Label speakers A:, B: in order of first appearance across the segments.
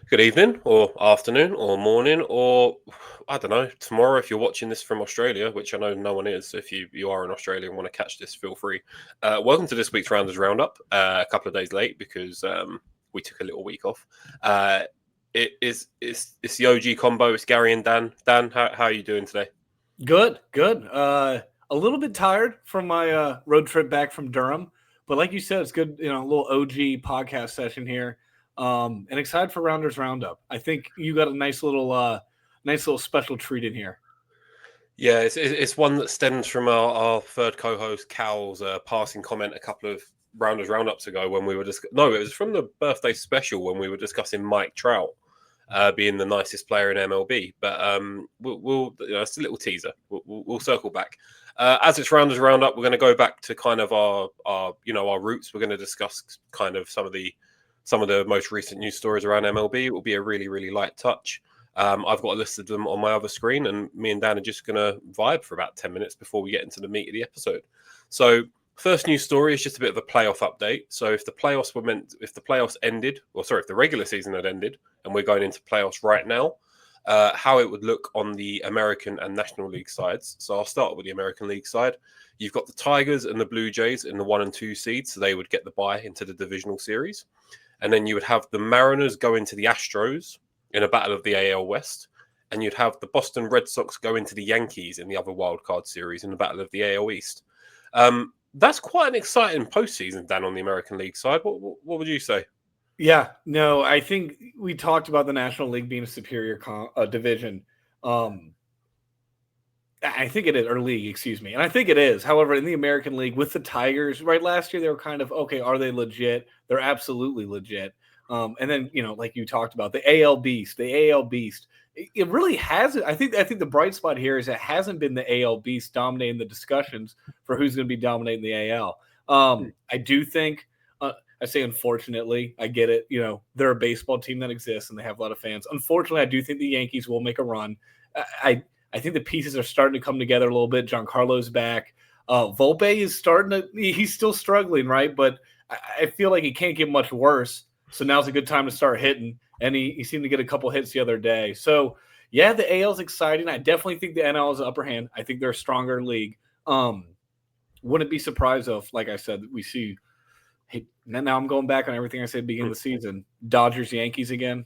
A: Good evening, or afternoon, or morning, or I don't know, tomorrow if you're watching this from Australia, which I know no one is. If you are in Australia and want to catch this, feel free. Welcome to this week's Rounders Roundup. A couple of days late because we took a little week off. It's the OG combo. It's Gary and Dan. Dan, how are you doing today?
B: Good, good. A little bit tired from my road trip back from Durham, but like you said, it's good. A little OG podcast session here, and excited for Rounders Roundup. I think you got a nice little special treat in here.
A: Yeah, it's one that stems from our third co-host Cal's passing comment a couple of Rounders Roundups ago when we were no, it was from the birthday special when we were discussing Mike Trout being the nicest player in MLB. But it's a little teaser. We'll circle back. As it's Rounders Roundup, we're going to go back to kind of our roots. We're going to discuss kind of some of the most recent news stories around MLB. It will be a really, really light touch. I've got a list of them on my other screen, and me and Dan are just going to vibe for about 10 minutes before we get into the meat of the episode. So, first news story is just a bit of a playoff update. So, if the playoffs ended, if the regular season had ended, and we're going into playoffs right now, how it would look on the American and National League sides. So, I'll start with the American League side. You've got the Tigers and the Blue Jays in the 1 and 2 seeds, so they would get the bye into the divisional series. And then you would have the Mariners go into the Astros in a battle of the AL West, and you'd have the Boston Red Sox go into the Yankees in the other wild card series in the battle of the AL East. That's quite an exciting postseason, Dan, on the American League side. What would you say?
B: Yeah, no, I think we talked about the National League being a superior division. I think it is, or league, excuse me. And I think it is. However, in the American League with the Tigers, right, last year they were kind of, okay, are they legit? They're absolutely legit. And then, like you talked about, the AL Beast. It really hasn't. I think the bright spot here is it hasn't been the AL Beast dominating the discussions for who's going to be dominating the AL. I do think, I say unfortunately, I get it. They're a baseball team that exists and they have a lot of fans. Unfortunately, I do think the Yankees will make a run. I think the pieces are starting to come together a little bit. Giancarlo's back. Volpe is he's still struggling, right? But I feel like he can't get much worse. So now's a good time to start hitting. And he seemed to get a couple hits the other day. So, yeah, the AL is exciting. I definitely think the NL is the upper hand. I think they're a stronger league. Wouldn't be surprised if, like I said, we see – hey, now I'm going back on everything I said at the beginning of the season. Dodgers, Yankees again.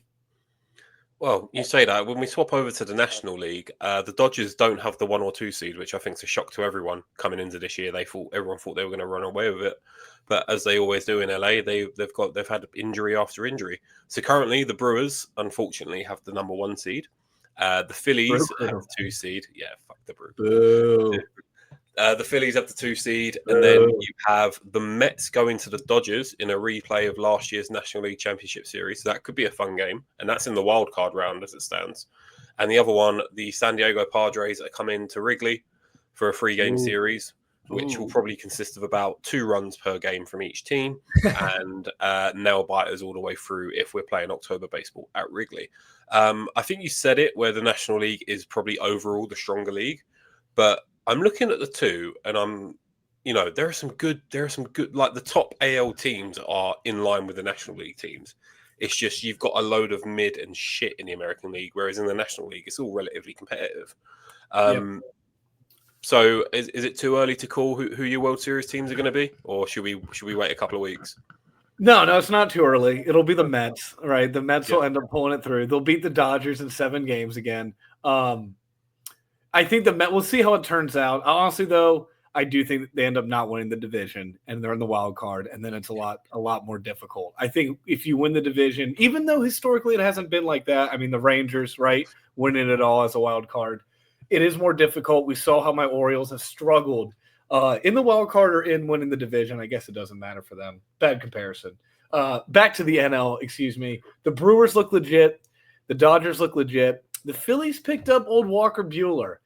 A: Well, you say that. When we swap over to the National League, the Dodgers don't have the 1 or 2 seed, which I think is a shock to everyone coming into this year. Everyone thought they were going to run away with it, but as they always do in LA, they've had injury after injury. So currently, the Brewers unfortunately have the number 1 seed. The Phillies have the 2 seed. Yeah, fuck the Brewers.
B: Boo.
A: The Phillies have the 2 seed, and then you have the Mets going to the Dodgers in a replay of last year's National League Championship Series. So that could be a fun game, and that's in the wild card round as it stands. And the other one, the San Diego Padres are coming to Wrigley for a 3-game series, which will probably consist of about 2 runs per game from each team, and nail biters all the way through if we're playing October baseball at Wrigley. I think you said it, where the National League is probably overall the stronger league, but I'm looking at the two, and there are some good, like the top AL teams are in line with the National League teams. It's just you've got a load of mid and shit in the American League, whereas in the National League, it's all relatively competitive. So is it too early to call who your World Series teams are going to be, or should we wait a couple of weeks?
B: No, it's not too early. It'll be the Mets, right? The Mets will end up pulling it through. They'll beat the Dodgers in 7 games again. I think the Mets, we'll see how it turns out. Honestly, though, I do think they end up not winning the division, and they're in the wild card, and then it's a lot more difficult. I think if you win the division, even though historically it hasn't been like that, I mean, the Rangers, right, winning it all as a wild card, it is more difficult. We saw how my Orioles have struggled in the wild card or in winning the division. I guess it doesn't matter for them. Bad comparison. Back to the NL, excuse me. The Brewers look legit. The Dodgers look legit. The Phillies picked up old Walker Buehler.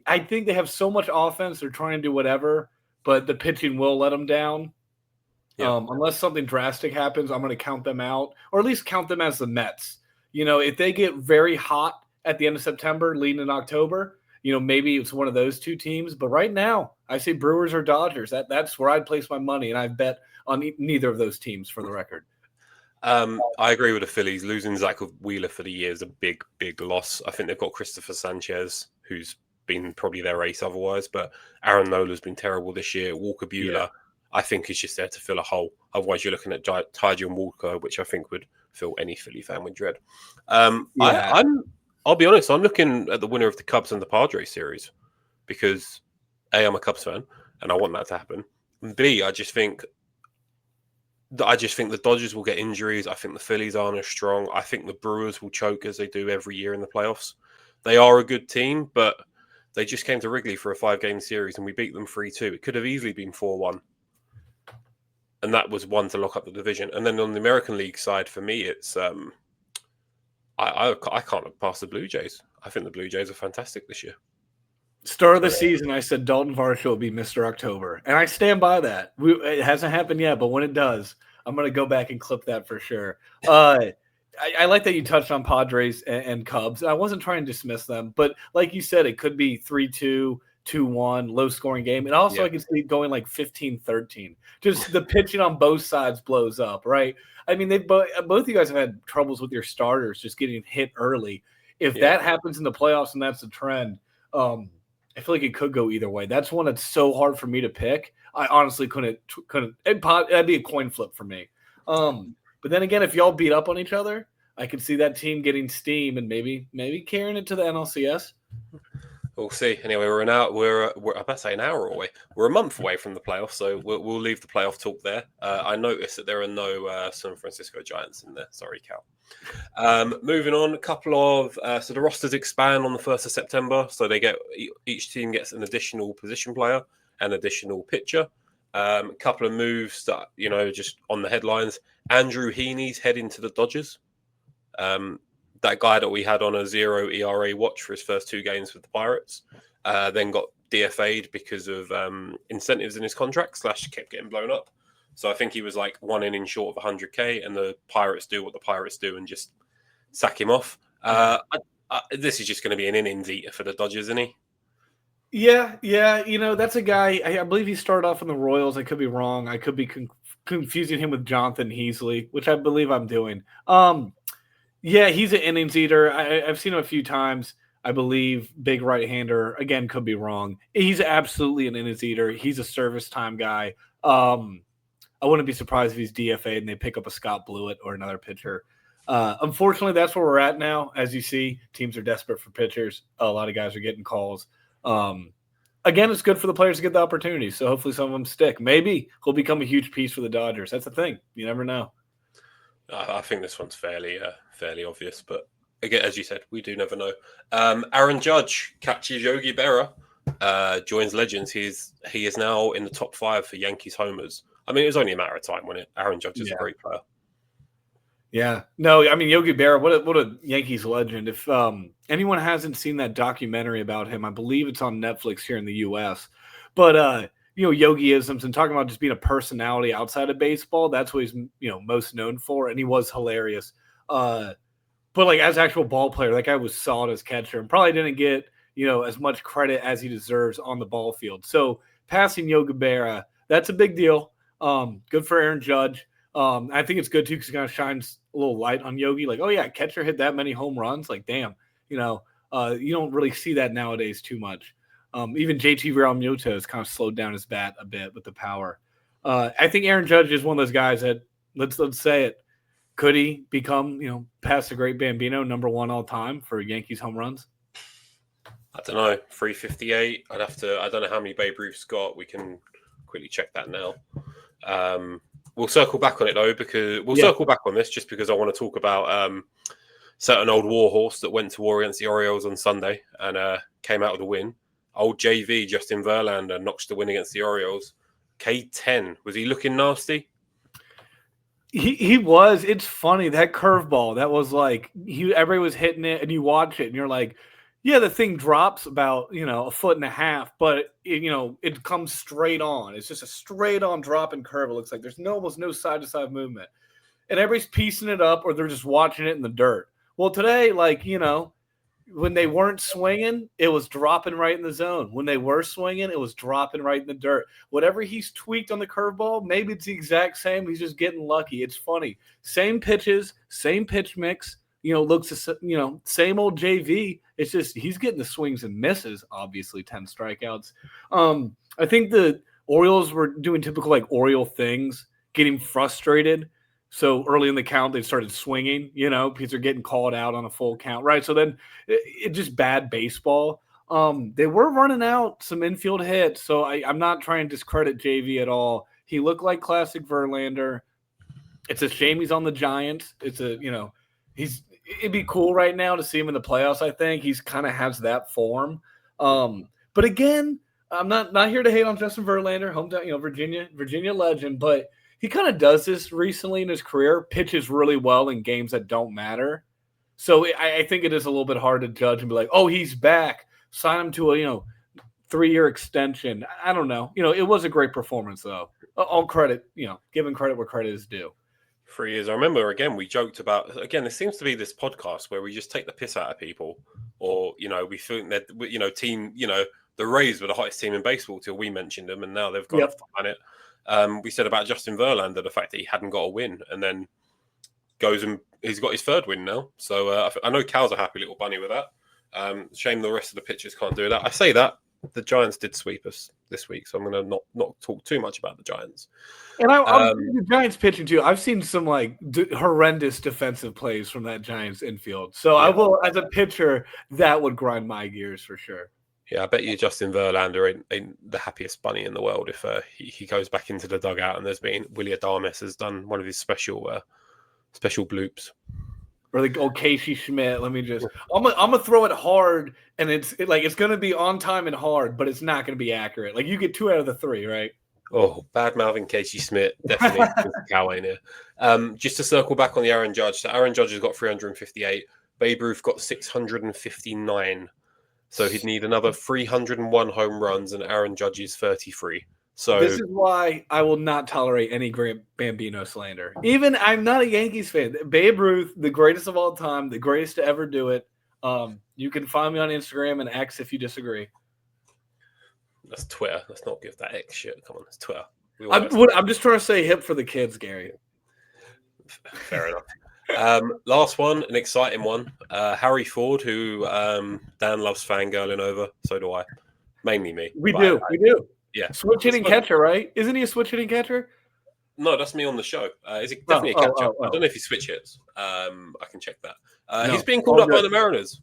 B: I think they have so much offense. They're trying to do whatever, but the pitching will let them down. Yeah. Unless something drastic happens, I'm going to count them out, or at least count them as the Mets. If they get very hot at the end of September, leading in October, maybe it's one of those 2 teams. But right now, I say Brewers or Dodgers. That's where I'd place my money, and I've bet on neither of those teams for the record.
A: I agree with the Phillies. Losing Zach Wheeler for the year is a big, big loss. I think they've got Christopher Sanchez, who's been probably their ace otherwise, but Aaron Nola's been terrible this year. Walker Buehler, I think, is just there to fill a hole. Otherwise, you're looking at Tyjon Walker, which I think would fill any Philly fan with dread. I'll be honest, I'm looking at the winner of the Cubs and the Padres series because A, I'm a Cubs fan and I want that to happen. And B, I just think the Dodgers will get injuries. I think the Phillies aren't as strong. I think the Brewers will choke as they do every year in the playoffs. They are a good team, but they just came to Wrigley for a 5-game series and we beat them 3-2. It could have easily been 4-1. And that was one to lock up the division. And then on the American League side, for me, it's I can't look past the Blue Jays. I think the Blue Jays are fantastic this year.
B: Start of the season, I said Dalton Varsho will be Mr. October. And I stand by that. It hasn't happened yet, but when it does, I'm going to go back and clip that for sure. I like that you touched on Padres and Cubs. I wasn't trying to dismiss them, but like you said, it could be 3-2, 2-1, low-scoring game. And also I can see it going like 15-13. Just the pitching on both sides blows up, right? I mean, both of you guys have had troubles with your starters just getting hit early. If that happens in the playoffs and that's the trend, I feel like it could go either way. That's one that's so hard for me to pick. I honestly couldn't. That'd be a coin flip for me. But then again, if y'all beat up on each other, I could see that team getting steam and maybe carrying it to the NLCS.
A: We'll see. Anyway, we're about to say an hour away. We're a month away from the playoffs, so we'll leave the playoff talk there. I noticed that there are no San Francisco Giants in there. Sorry, Cal. Moving on, a couple of so the rosters expand on the 1st of September. So each team gets an additional position player, an additional pitcher. A couple of moves that just on the headlines. Andrew Heaney's heading to the Dodgers. That guy that we had on a 0 ERA watch for his first 2 games with the Pirates, then got DFA'd because of incentives in his contract / kept getting blown up. So I think he was like 1 inning short of 100K, and the Pirates do what the Pirates do and just sack him off. This is just going to be an innings eater for the Dodgers, isn't he?
B: Yeah. That's a guy. I believe he started off in the Royals. I could be wrong. I could be confusing him with Jonathan Heasley, which I believe I'm doing. Yeah, he's an innings eater. I've seen him a few times. I believe big right-hander. Again, could be wrong. He's absolutely an innings eater. He's a service time guy. I wouldn't be surprised if he's DFA'd and they pick up a Scott Blewett or another pitcher. Unfortunately, that's where we're at now. As you see, teams are desperate for pitchers. A lot of guys are getting calls. Again, it's good for the players to get the opportunity. So hopefully some of them stick. Maybe he'll become a huge piece for the Dodgers. That's the thing. You never know.
A: I think this one's fairly obvious, but again, as you said, we do never know. Aaron Judge catches Yogi Berra, joins Legends. He is now in the top 5 for Yankees homers. I mean, it was only a matter of time when Aaron Judge is a great player.
B: Yeah. No, I mean, Yogi Berra, what a Yankees legend. If anyone hasn't seen that documentary about him, I believe it's on Netflix here in the U.S. But, Yogi-isms and talking about just being a personality outside of baseball, that's what he's, most known for. And he was hilarious. But like as actual ball player, that guy was solid as catcher and probably didn't get, as much credit as he deserves on the ball field. So passing Yogi Berra, that's a big deal. Good for Aaron Judge. I think it's good too because it kind of shines a little light on Yogi. Like, oh yeah, catcher hit that many home runs. Like, damn, you don't really see that nowadays too much. Even JT Realmuto has kind of slowed down his bat a bit with the power. I think Aaron Judge is one of those guys that let's say it. Could he become, past the great Bambino, number 1 all time for Yankees home runs?
A: I don't know, 358. I don't know how many Babe Ruth's got. We can quickly check that now. We'll circle back on it though, because circle back on this just because I want to talk about certain old warhorse that went to war against the Orioles on Sunday and came out with a win. Old JV, Justin Verlander, notched the win against the Orioles. K10, was he looking nasty?
B: He was. It's funny, that curveball, that was like, everybody was hitting it and you watch it and you're like, yeah, the thing drops about, a foot and a half, but it comes straight on. It's just a straight on drop and curve. It looks like there's almost no side to side movement and everybody's piecing it up or they're just watching it in the dirt. Well, today, when they weren't swinging, it was dropping right in the zone. When they were swinging, it was dropping right in the dirt. Whatever he's tweaked on the curveball, maybe it's the exact same. He's just getting lucky. It's funny. Same pitches, same pitch mix. Looks, same old JV. It's just he's getting the swings and misses. Obviously, 10 strikeouts. I think the Orioles were doing typical like Oriole things, getting frustrated. So early in the count, they started swinging, because they're getting called out on a full count, right? So then it just bad baseball. They were running out some infield hits, so I'm not trying to discredit JV at all. He looked like classic Verlander. It's a shame he's on the Giants. It'd be cool right now to see him in the playoffs. I think he's kind of has that form. But again, I'm not here to hate on Justin Verlander, hometown, Virginia legend, but he kind of does this recently in his career, pitches really well in games that don't matter. So I think it is a little bit hard to judge and be like, oh, he's back. Sign him to a 3-year extension. I don't know. It was a great performance, though. All credit, giving credit where credit is due.
A: 3 years. I remember, again, we joked about, there seems to be this podcast where we just take the piss out of people or, we think that, the Rays were the hottest team in baseball till we mentioned them, and now they've gone off the planet. We said about Justin Verlander, the fact that he hadn't got a win and then goes and he's got his 3rd win now. So I know Cal's a happy little bunny with that. Shame the rest of the pitchers can't do that. I say that the Giants did sweep us this week, so I'm going to not talk too much about the Giants.
B: And the Giants pitching too. I've seen some horrendous defensive plays from that Giants infield. So I will, as a pitcher, that would grind my gears for sure.
A: Yeah, I bet you Justin Verlander ain't the happiest bunny in the world if he goes back into the dugout and there's been Willie Adames has done one of his special bloops.
B: Or the old Casey Schmidt. Let me just I'm gonna throw it hard, and it's gonna be on time and hard, but it's not gonna be accurate. Like you get 2 out of the 3, right?
A: Oh, bad mouthing Casey Schmidt, definitely Cow ain't here. Just to circle back on the Aaron Judge. So Aaron Judge has got 358. Babe Ruth got 659. So he'd need another 301 home runs, and Aaron Judge is 33. So
B: this is why I will not tolerate any Grant Bambino slander. Even I'm not a Yankees fan. Babe Ruth, the greatest of all time, the greatest to ever do it. You can find me on Instagram and X if you disagree.
A: That's Twitter. Let's not give that X shit. Come on, it's Twitter.
B: I'm just trying to say hip for the kids, Gary.
A: Fair enough. Last one, an exciting one. Harry Ford, who Dan loves fangirling over. So do I. Mainly me.
B: We do.
A: Yeah.
B: Switch hitting catcher, right? Isn't he a switch hitting catcher?
A: No, that's me on the show. Is he definitely a catcher? I don't know if he switch hits. I can check that. No, he's being called up by the Mariners.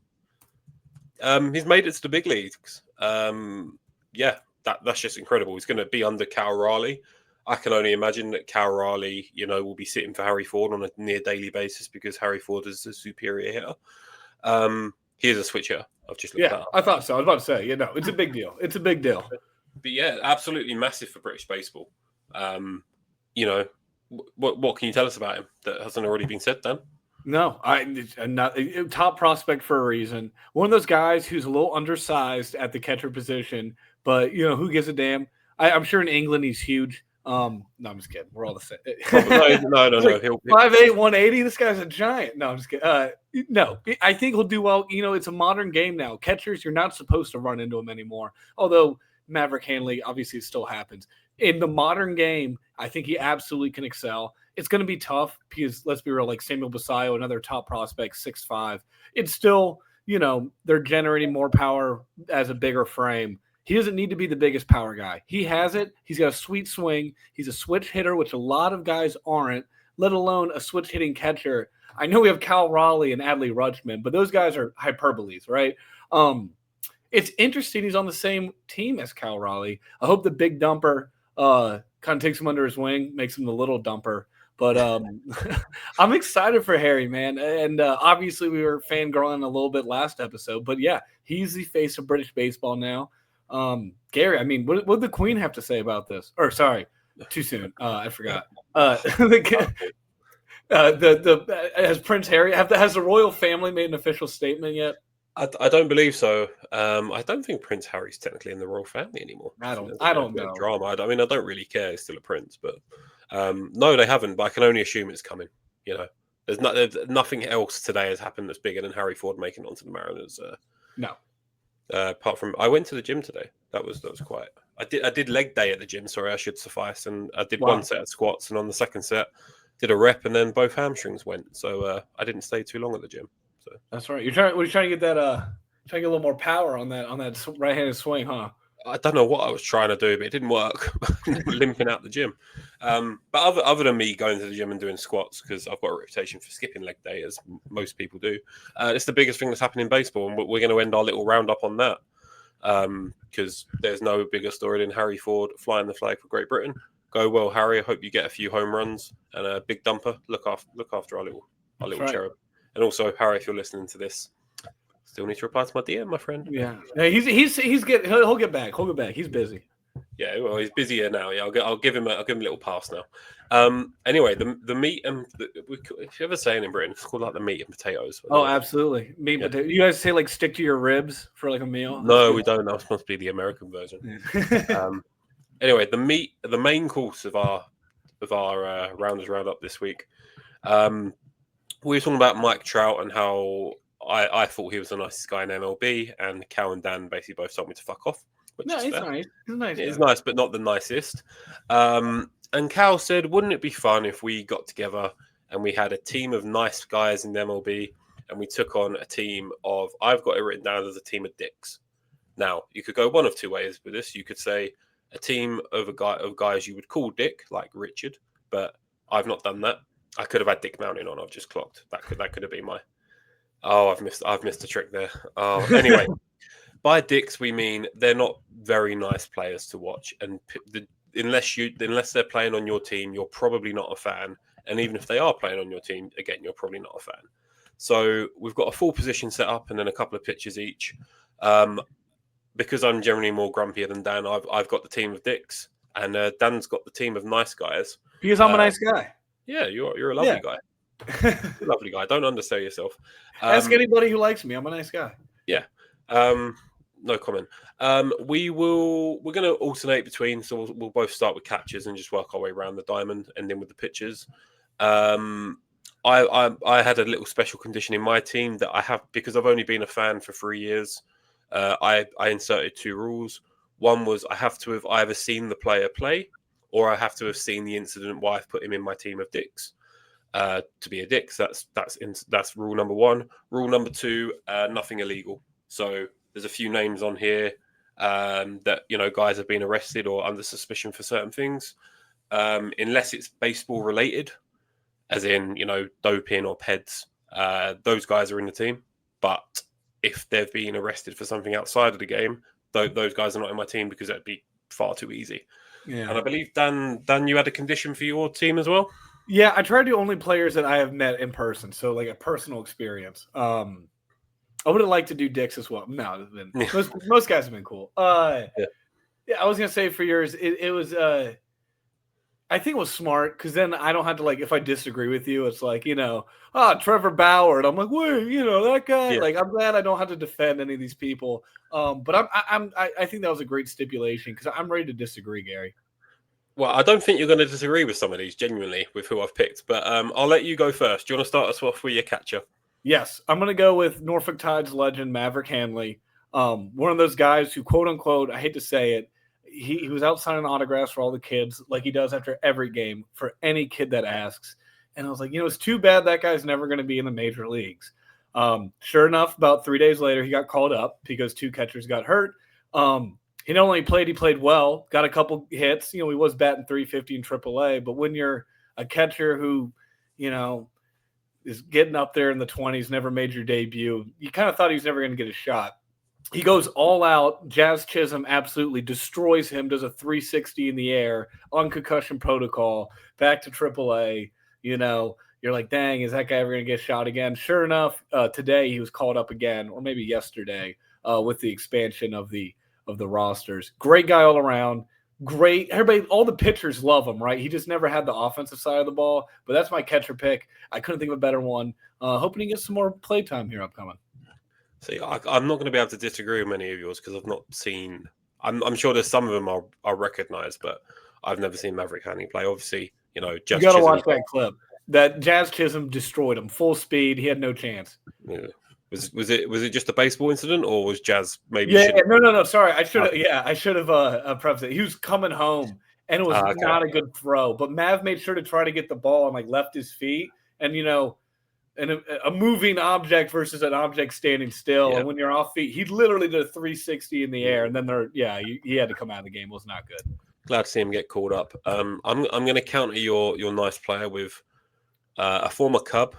A: He's made it to the big leagues. That's just incredible. He's going to be under Cal Raleigh. I can only imagine that Cal Raleigh, will be sitting for Harry Ford on a near daily basis because Harry Ford is a superior hitter. He is a switch hitter. I've just looked that up.
B: I thought so. I was about to say, it's a big deal. It's a big deal.
A: But yeah, absolutely massive for British baseball. What can you tell us about him that hasn't already been said, Dan?
B: No, I'm not top prospect for a reason. One of those guys who's a little undersized at the catcher position, but who gives a damn? I'm sure in England he's huge. No, I'm just kidding. We're all the same.
A: No.
B: Like 5'8", 180. This guy's a giant. No, I'm just kidding. No, I think he'll do well. It's a modern game now. Catchers, you're not supposed to run into them anymore. Although Maverick Hanley, obviously, it still happens. In the modern game, I think he absolutely can excel. It's going to be tough because, let's be real, like Samuel Basayo, another top prospect, 6'5". It's still, they're generating more power as a bigger frame. He doesn't need to be the biggest power guy. He has it. He's got a sweet swing. He's a switch hitter, which a lot of guys aren't, let alone a switch hitting catcher. I know we have Cal Raleigh and Adley Rutschman, but those guys are hyperboles, right? It's interesting he's on the same team as Cal Raleigh. I hope the big dumper kind of takes him under his wing, makes him the little dumper. But I'm excited for Harry, man. And obviously we were fangirling a little bit last episode. But, yeah, he's the face of British baseball now. Gary, I mean, what did the Queen have to say about this? Or sorry, too soon. I forgot. Has Prince Harry has the royal family made an official statement yet?
A: I don't believe so. I don't think Prince Harry's technically in the royal family anymore.
B: I don't know.
A: Drama. I mean, I don't really care. He's still a prince, but no, they haven't. But I can only assume it's coming. There's nothing else today has happened that's bigger than Harry Ford making it onto the Mariners.
B: No.
A: Apart from, I went to the gym today. That was quite. I did leg day at the gym. Sorry, I should suffice. And I did one set of squats, and on the second set, did a rep, and then both hamstrings went. So I didn't stay too long at the gym. So
B: that's right. You're trying to get that trying to get a little more power on that right-handed swing, huh?
A: I don't know what I was trying to do, but it didn't work. Limping out the gym. But other than me going to the gym and doing squats, because I've got a reputation for skipping leg day, as most people do, it's the biggest thing that's happened in baseball, and we're going to end our little roundup on that. Because there's no bigger story than Harry Ford flying the flag for Great Britain. Go well, Harry. I hope you get a few home runs and a big dumper. Look after our little cherub. And also, Harry, if you're listening to this, still need to reply to my DM, my friend.
B: Yeah, he'll get back. He'll get back. He's busy.
A: Yeah, well, he's busier now. Yeah, I'll give him a little pass now. Anyway, the meat and if you ever say it in Britain, it's called like the meat and potatoes.
B: Oh, absolutely, meat and potatoes. You guys say like stick to your ribs for like a meal?
A: No, we don't. That must be the American version. Anyway, the main course of our Rounders Roundup this week. We were talking about Mike Trout and how I thought he was the nicest guy in MLB, and Cal and Dan basically both told me to fuck off.
B: No, he's nice. He's nice.
A: He's nice, but not the nicest. And Cal said, wouldn't it be fun if we got together and we had a team of nice guys in the MLB and we took on a team of, I've got it written down as a team of dicks. Now, you could go one of two ways with this. You could say a team of guys you would call Dick, like Richard, but I've not done that. I could have had Dick Mountain on. I've just clocked. That could have been my. Oh, I've missed a trick there. Oh, anyway, by dicks we mean they're not very nice players to watch, and unless they're playing on your team, you're probably not a fan. And even if they are playing on your team, again, you're probably not a fan. So we've got a full position set up and then a couple of pitches each. Because I'm generally more grumpier than Dan, I've got the team of dicks, and Dan's got the team of nice guys.
B: Because I'm a nice guy.
A: Yeah, you're a lovely guy. Lovely guy. Don't undersell yourself.
B: Ask anybody who likes me. I'm a nice guy.
A: Yeah. No comment. We're going to alternate between, so we'll both start with catchers and just work our way around the diamond, and then with the pitchers. I had a little special condition in my team that I have because I've only been a fan for 3 years. I inserted two rules. One was I have to have either seen the player play, or I have to have seen the incident why I've put him in my team of dicks. To be a dick, so that's rule number one. Rule number two: nothing illegal. So there's a few names on here that guys have been arrested or under suspicion for certain things, unless it's baseball related, as in doping or peds. Those guys are in the team, but if they've been arrested for something outside of the game, those guys are not in my team because that'd be far too easy. Yeah. And I believe Dan, you had a condition for your team as well.
B: Yeah, I try to do only players that I have met in person, so like a personal experience. I would have liked to do dicks as well. No, most guys have been cool. Yeah, I was gonna say for yours, it was. I think it was smart because then I don't have to if I disagree with you, it's like Trevor Bauer, and I'm like, wait, that guy. Yeah. Like, I'm glad I don't have to defend any of these people. But I think that was a great stipulation because I'm ready to disagree, Gary.
A: Well, I don't think you're going to disagree with some of these, genuinely, with who I've picked. But I'll let you go first. Do you want to start us off with your catcher?
B: Yes, I'm going to go with Norfolk Tides legend Maverick Hanley. One of those guys who, quote unquote, I hate to say it, he was out signing autographs for all the kids like he does after every game for any kid that asks. And I was like, it's too bad that guy's never going to be in the major leagues. Sure enough, about 3 days later, he got called up because two catchers got hurt. He not only played, he played well, got a couple hits. He was batting 350 in AAA. But when you're a catcher who, is getting up there in the 20s, never made your debut, you kind of thought he was never going to get a shot. He goes all out. Jazz Chisholm absolutely destroys him, does a 360 in the air on concussion protocol, back to AAA. You're like, dang, is that guy ever going to get shot again? Sure enough, today he was called up again, or maybe yesterday, with the expansion of the rosters. Great guy all around. Great. Everybody, all the pitchers love him, right? He just never had the offensive side of the ball, but that's my catcher pick. I couldn't think of a better one. Hoping he gets some more playtime here upcoming.
A: See, I'm not going to be able to disagree with many of yours because I've not seen. I'm sure there's some of them are recognized, but I've never seen Maverick Hanley play. Obviously,
B: you got to watch that clip. that Jazz Chisholm destroyed him full speed. He had no chance.
A: Yeah. Was it just a baseball incident, or was Jazz maybe?
B: Yeah, no. Sorry, I should have. Yeah, I should have prefaced it. He was coming home, and it was not a good throw. But Mav made sure to try to get the ball and like left his feet, and and a moving object versus an object standing still. Yeah. And when you're off feet, he literally did a 360 in the air, and then he had to come out of the game. It was not good.
A: Glad to see him get called up. I'm going to counter your nice player with a former Cub.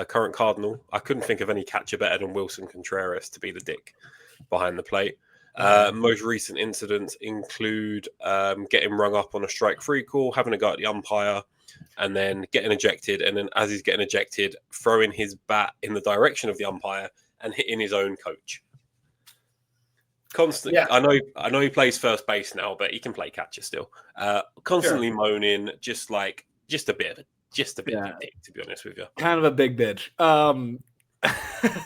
A: Current Cardinal. I couldn't think of any catcher better than Wilson Contreras to be the dick behind the plate. Most recent incidents include getting rung up on a strike free call, having a go at the umpire, and then getting ejected. And then as he's getting ejected, throwing his bat in the direction of the umpire and hitting his own coach. Constantly, yeah. I know he plays first base now, but he can play catcher still. Constantly moaning, just a bit of a dick, to be honest with you.
B: Kind of a big bitch.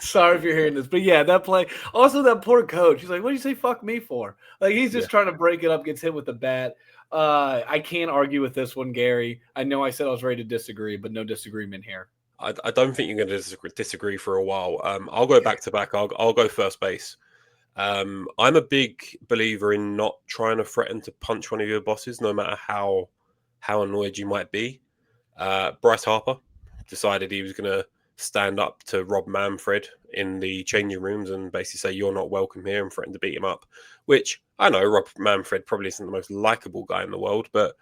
B: Sorry if you're hearing this, but yeah, that play. Also, that poor coach. He's like, "What do you say? Fuck me for?" Like he's just trying to break it up. Gets hit with the bat. I can't argue with this one, Gary. I know I said I was ready to disagree, but no disagreement here.
A: I don't think you're going to disagree for a while. I'll go back to back. I'll go first base. I'm a big believer in not trying to threaten to punch one of your bosses, no matter how annoyed you might be. Bryce Harper decided he was going to stand up to Rob Manfred in the changing rooms and basically say, "You're not welcome here," and threaten to beat him up. Which I know Rob Manfred probably isn't the most likable guy in the world, but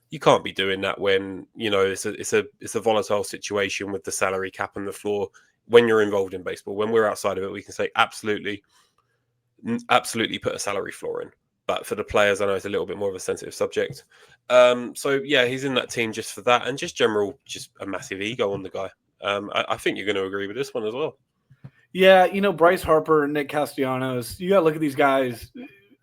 A: you can't be doing that when it's a volatile situation with the salary cap on the floor. When you're involved in baseball, when we're outside of it, we can say absolutely put a salary floor in. But for the players, I know it's a little bit more of a sensitive subject. So yeah, he's in that team just for that, and just a massive ego on the guy. I think you're going to agree with this one as well.
B: Yeah, Bryce Harper and Nick Castellanos, you got to look at these guys.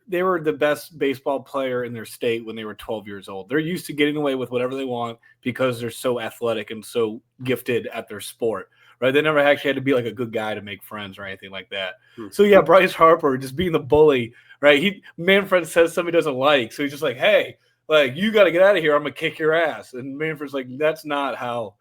B: They were the best baseball player in their state when they were 12 years old. They're used to getting away with whatever they want because they're so athletic and so gifted at their sport, right? They never actually had to be like a good guy to make friends or anything like that. So yeah, Bryce Harper just being the bully, right? Manfred says something he doesn't like, so he's just like, "Hey, like you got to get out of here. I'm gonna kick your ass." And Manfred's like, "That's not how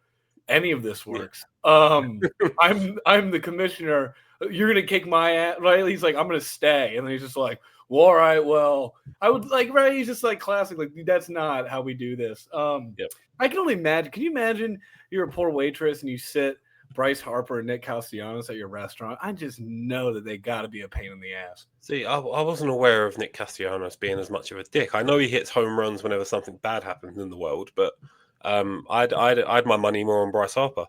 B: any of this works. I'm the commissioner. You're gonna kick my ass, right?" He's like, "I'm gonna stay," and then he's just like, "Well, all right, well, I would like," right? He's just like classic, like that's not how we do this. I can only imagine. Can you imagine you're a poor waitress and you sit Bryce Harper and Nick Castellanos at your restaurant? I just know that they got to be a pain in the ass.
A: See, I wasn't aware of Nick Castellanos being as much of a dick. I know he hits home runs whenever something bad happens in the world, but I'd my money more on Bryce Harper.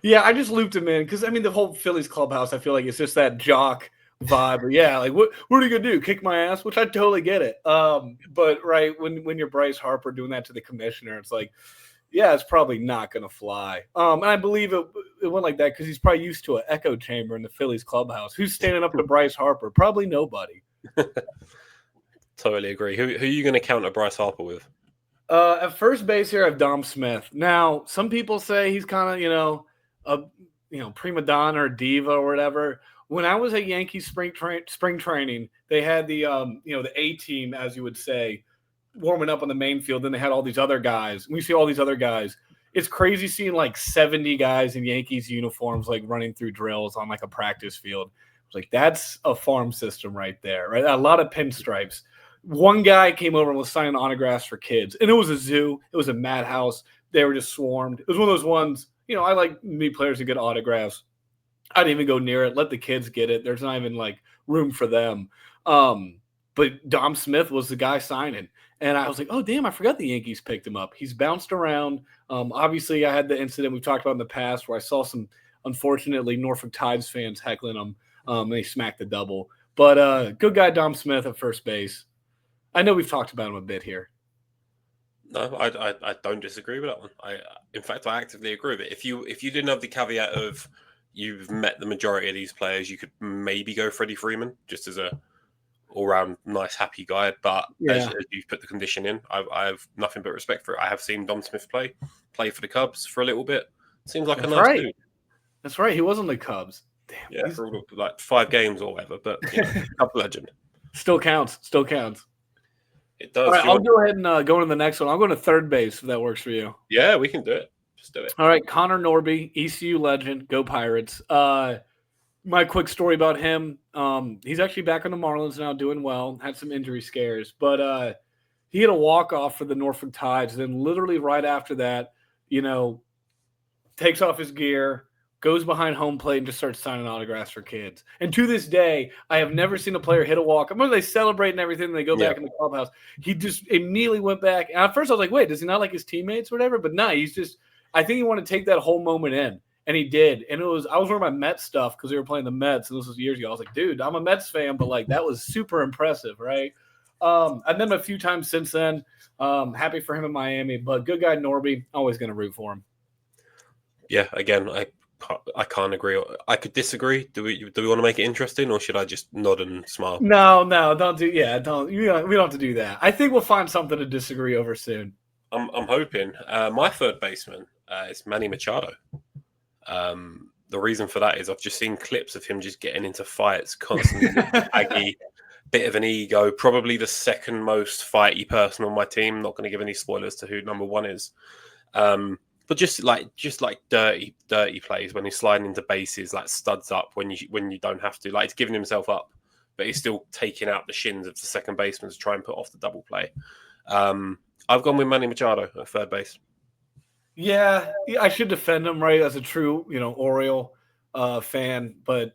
B: Yeah, I just looped him in because the whole Phillies clubhouse, I feel like it's just that jock vibe. Or, yeah, like what are you gonna do? Kick my ass? Which I totally get it. But right when you're Bryce Harper doing that to the commissioner, it's like, yeah, it's probably not gonna fly. And I believe it went like that because he's probably used to an echo chamber in the Phillies clubhouse. Who's standing up to Bryce Harper? Probably nobody.
A: Totally agree. Who are you going to counter Bryce Harper with?
B: At first base here, I have Dom Smith. Now, some people say he's kind of, a prima donna or diva or whatever. When I was at Yankees spring training, they had the the A team, as you would say, warming up on the main field. Then they had all these other guys. We see all these other guys. It's crazy seeing like 70 guys in Yankees uniforms like running through drills on like a practice field. It's like that's a farm system right there, right? A lot of pinstripes. One guy came over and was signing autographs for kids, and it was a zoo. It was a madhouse. They were just swarmed. It was one of those ones, I like me players to get autographs. I didn't even go near it. Let the kids get it. There's not even like room for them. But Dom Smith was the guy signing. And I was like, oh, damn, I forgot the Yankees picked him up. He's bounced around. Obviously, I had the incident we've talked about in the past where I saw some, unfortunately, Norfolk Tides fans heckling him. And they smacked the double. But good guy Dom Smith at first base. I know we've talked about him a bit here.
A: No, I don't disagree with that one. In fact, I actively agree with it. If you didn't have the caveat of you've met the majority of these players, you could maybe go Freddie Freeman just as a all-round nice, happy guy. But as you put the condition in, I have nothing but respect for it. I have seen Dom Smith play for the Cubs for a little bit. Seems like a nice dude.
B: That's right. He was on the Cubs. Damn.
A: Yeah, for like 5 games or whatever. But Cub legend.
B: Still counts. It does. All right, I'll go ahead and go to the next one. I'll go to third base if that works for you.
A: Yeah, we can do it. Just do it.
B: All right, Connor Norby, ECU legend, go Pirates. My quick story about him, he's actually back on the Marlins now, doing well, had some injury scares, but he had a walk-off for the Norfolk Tides, then literally right after that, takes off his gear, goes behind home plate, and just starts signing autographs for kids. And to this day, I have never seen a player hit a walk. I remember they celebrate and everything, and they go back in the clubhouse. He just immediately went back. And at first, I was like, wait, does he not like his teammates or whatever? But no, I think he wanted to take that whole moment in. And he did. And I was wearing my Mets stuff because we were playing the Mets, and this was years ago. I was like, dude, I'm a Mets fan, but like that was super impressive, right? I've met him a few times since then. Happy for him in Miami, but good guy Norby, always going to root for him.
A: Yeah, again, I can't agree. I could disagree. Do we want to make it interesting, or should I just nod and smile?
B: No, don't do. Yeah, don't. We don't have to do that. I think we'll find something to disagree over soon.
A: I'm hoping. My third baseman is Manny Machado. The reason for that is I've just seen clips of him just getting into fights constantly. Aggy, bit of an ego. Probably the second most fighty person on my team. Not going to give any spoilers to who number one is. But just like dirty plays when he's sliding into bases, like studs up when you don't have to. Like he's giving himself up, but he's still taking out the shins of the second baseman to try and put off the double play. I've gone with Manny Machado at third base.
B: Yeah, I should defend him, right, as a true, Oriole fan. But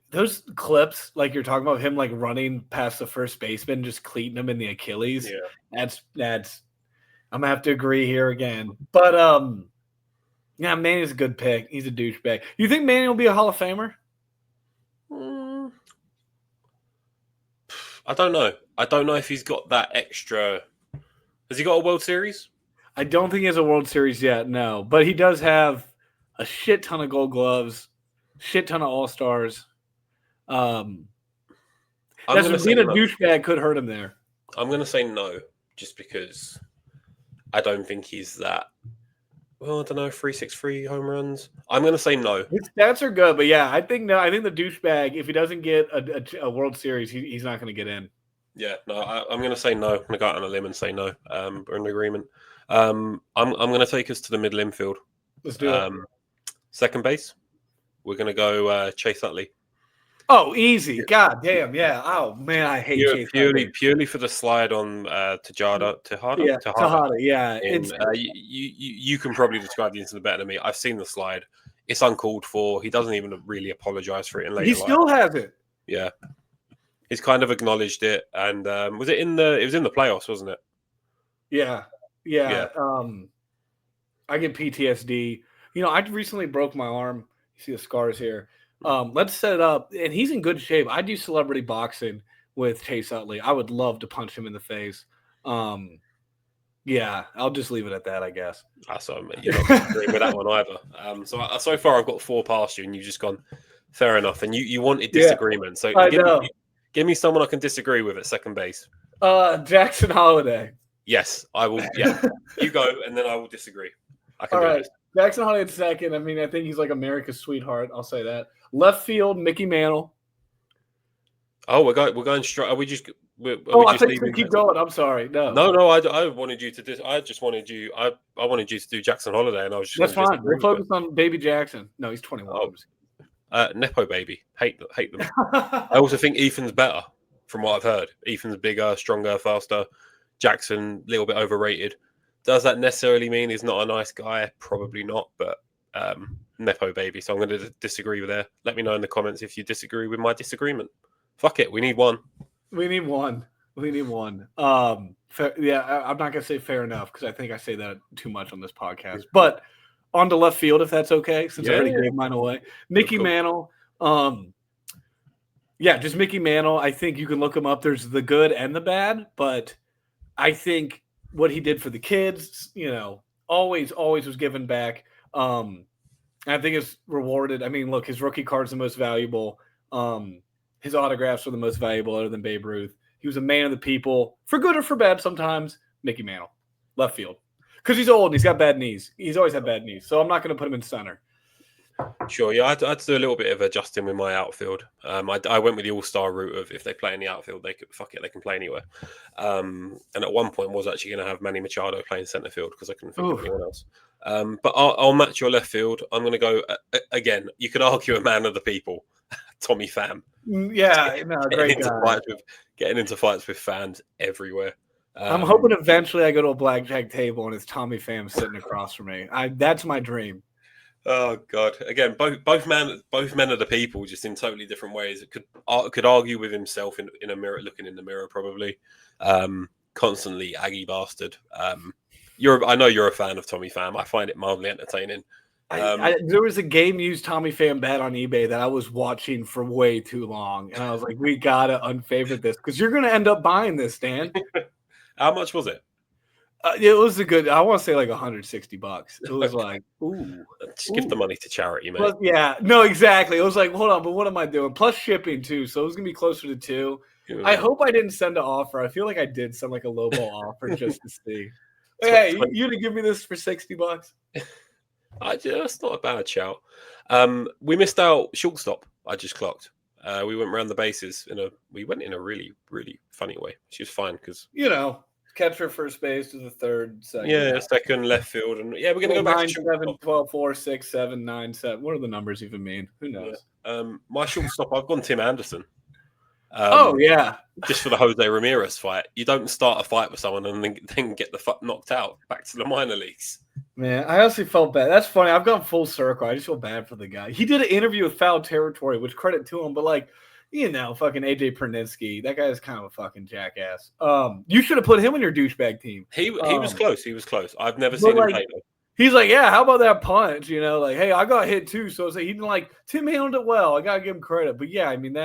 B: those clips, like you're talking about him, like running past the first baseman, just cleating him in the Achilles. Yeah. That's. I'm gonna have to agree here again. But yeah, Manny's a good pick. He's a douchebag. You think Manny will be a Hall of Famer?
A: I don't know. I don't know if he's got that extra. Has he got a World Series?
B: I don't think he has a World Series yet, no. But he does have a shit ton of Gold Gloves, shit ton of All-Stars. Being a douchebag could hurt him there.
A: I'm going to say no, just because I don't think he's that. Well, I don't know, 363 home runs. I'm going to say no.
B: His stats are good, but yeah, I think no. I think the douchebag, if he doesn't get a World Series, he's not going to get in.
A: Yeah, no, I'm going to say no. I'm going to go out on a limb and say no. We're in agreement. I'm going to take us to the middle infield.
B: Let's do it.
A: Second base, we're going to go Chase Utley.
B: Oh, easy. God damn, yeah. Oh, man, I hate Chase Utley.
A: Purely for the slide on Tejada.
B: Yeah.
A: You can probably describe the incident better than me. I've seen the slide. It's uncalled for. He doesn't even really apologize for it in later
B: life. He still has it.
A: Yeah. He's kind of acknowledged it, and it was in the playoffs, wasn't it?
B: Yeah. I get PTSD. I recently broke my arm. You see the scars here. Let's set it up, and he's in good shape. I do celebrity boxing with Chase Utley. I would love to punch him in the face. Yeah, I'll just leave it at that, I guess.
A: So you're not disagreeing with that one either. So far I've got 4 past you, and you've just gone fair enough. And you wanted disagreement, so give me someone I can disagree with at second base.
B: Jackson Holliday.
A: Yes, I will. Yeah, you go, and then I will disagree. I can
B: All
A: do
B: right.
A: this.
B: Jackson Holliday at second. I mean, I think he's like America's sweetheart. I'll say that. Left field, Mickey Mantle.
A: Oh, we're going straight. Are we just?
B: I think we keep going. I'm sorry. No.
A: I wanted you to. I just wanted you. I wanted you to do Jackson Holliday, and I was just.
B: That's fine. We'll focus on Baby Jackson. No, he's 21.
A: Nepo baby. Hate them. I also think Ethan's better, from what I've heard. Ethan's bigger, stronger, faster. Jackson, a little bit overrated. Does that necessarily mean he's not a nice guy? Probably not, but Nepo baby. So I'm going to disagree with there. Let me know in the comments if you disagree with my disagreement. Fuck it. We need one.
B: I'm not going to say fair enough because I think I say that too much on this podcast. But on to left field, if that's okay, since I already gave mine away. Mickey Mantle. Just Mickey Mantle. I think you can look him up. There's the good and the bad, but I think what he did for the kids, always was given back. I think it's rewarded. I mean, look, his rookie card's the most valuable. His autographs are the most valuable other than Babe Ruth. He was a man of the people, for good or for bad sometimes. Mickey Mantle, left field. Because he's old and he's got bad knees. He's always had bad knees. So I'm not going to put him in center.
A: Sure, yeah, I had to do a little bit of adjusting with my outfield. I went with the all-star route of if they play in the outfield, they can play anywhere. And at one point, was actually going to have Manny Machado playing centre field because I couldn't think of anyone else. But I'll match your left field. I'm going to go again. You could argue a man of the people, Tommy Pham.
B: Yeah, no, great guy.
A: Getting into fights with fans everywhere.
B: I'm hoping eventually I go to a blackjack table and it's Tommy Pham sitting across from me. That's my dream.
A: Oh God! Again, both men of the people, just in totally different ways. It could argue with himself in a mirror, looking in the mirror, probably. Constantly Aggie bastard. I know you're a fan of Tommy Pham. I find it mildly entertaining.
B: There was a game used Tommy Pham bet on eBay that I was watching for way too long, and I was like, "We gotta unfavorite this because you're gonna end up buying this, Dan."
A: How much was it?
B: It was a good. I want to say like $160. It was like, ooh,
A: just give the money to charity, man.
B: Plus, yeah, no, exactly. It was like, hold on, but what am I doing? Plus shipping too, so it was gonna be closer to 2. I hope I didn't send an offer. I feel like I did send like a lowball offer just to see. Hey, you to give me this for $60?
A: That's not a bad shout. We missed out shortstop. I just clocked. We went around the bases we went in a really, really funny way. She was fine because
B: catcher, first base to the third, second.
A: Yeah, second, left field, and we're gonna go back
B: 9,
A: to
B: 7, 12, 4, 6, 7, 9, 7. What do the numbers even mean? Who knows?
A: Yeah. My shortstop, I've gone Tim Anderson. Just for the Jose Ramirez fight. You don't start a fight with someone and then get the fuck knocked out back to the minor leagues.
B: Man, I honestly felt bad. That's funny. I've gone full circle. I just feel bad for the guy. He did an interview with Foul Territory, which credit to him, but fucking AJ Perninsky, that guy is kind of a fucking jackass. You should have put him on your douchebag team.
A: He was close. He was close. I've never seen him play though.
B: He's like, yeah, how about that punch? Hey, I got hit too. So it's like, he didn't Tim handled it well. I gotta give him credit. But yeah, I mean